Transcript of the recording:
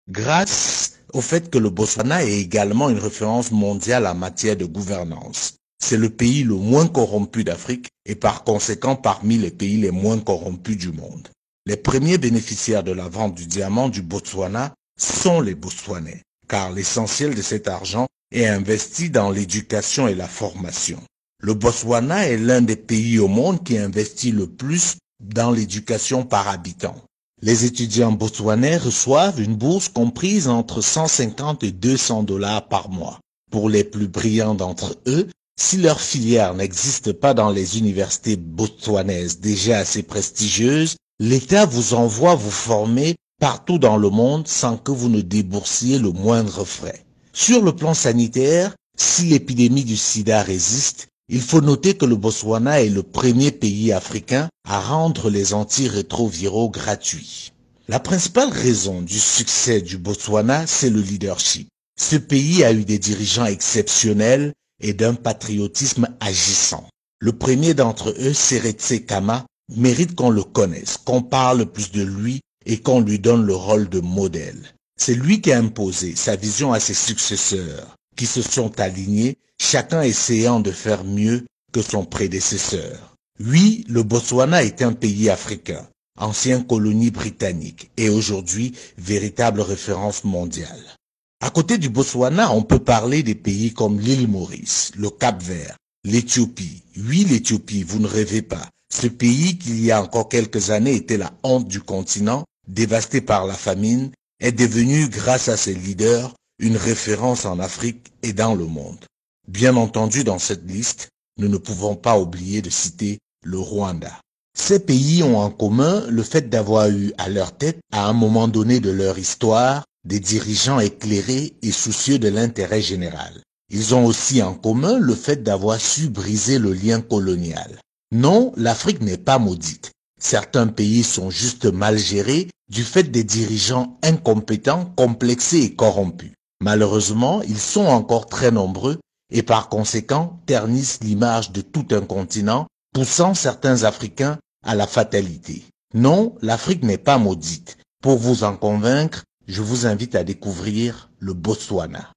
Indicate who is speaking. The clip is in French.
Speaker 1: grâce au fait que le Botswana est également une référence mondiale en matière de gouvernance. C'est le pays le moins corrompu d'Afrique et par conséquent parmi les pays les moins corrompus du monde. Les premiers bénéficiaires de la vente du diamant du Botswana sont les Botswanais, car l'essentiel de cet argent est investi dans l'éducation et la formation. Le Botswana est l'un des pays au monde qui investit le plus dans l'éducation par habitant. Les étudiants botswanais reçoivent une bourse comprise entre 150 et 200 dollars par mois. Pour les plus brillants d'entre eux, si leur filière n'existe pas dans les universités botswanaises déjà assez prestigieuses, l'État vous envoie vous former partout dans le monde sans que vous ne déboursiez le moindre frais. Sur le plan sanitaire, si l'épidémie du sida résiste, il faut noter que le Botswana est le premier pays africain à rendre les antirétroviraux gratuits. La principale raison du succès du Botswana, c'est le leadership. Ce pays a eu des dirigeants exceptionnels et d'un patriotisme agissant. Le premier d'entre eux, Seretse Khama, mérite qu'on le connaisse, qu'on parle plus de lui et qu'on lui donne le rôle de modèle. C'est lui qui a imposé sa vision à ses successeurs, qui se sont alignés, chacun essayant de faire mieux que son prédécesseur. Oui, le Botswana est un pays africain, ancienne colonie britannique et aujourd'hui véritable référence mondiale. À côté du Botswana, on peut parler des pays comme l'île Maurice, le Cap-Vert, l'Éthiopie. Oui, l'Éthiopie, vous ne rêvez pas. Ce pays qui il y a encore quelques années était la honte du continent, dévasté par la famine, est devenu, grâce à ses leaders, une référence en Afrique et dans le monde. Bien entendu, dans cette liste, nous ne pouvons pas oublier de citer le Rwanda. Ces pays ont en commun le fait d'avoir eu à leur tête, à un moment donné de leur histoire, des dirigeants éclairés et soucieux de l'intérêt général. Ils ont aussi en commun le fait d'avoir su briser le lien colonial. Non, l'Afrique n'est pas maudite. Certains pays sont juste mal gérés du fait des dirigeants incompétents, complexés et corrompus. Malheureusement, ils sont encore très nombreux et par conséquent ternissent l'image de tout un continent, poussant certains Africains à la fatalité. Non, l'Afrique n'est pas maudite. Pour vous en convaincre, je vous invite à découvrir le Botswana.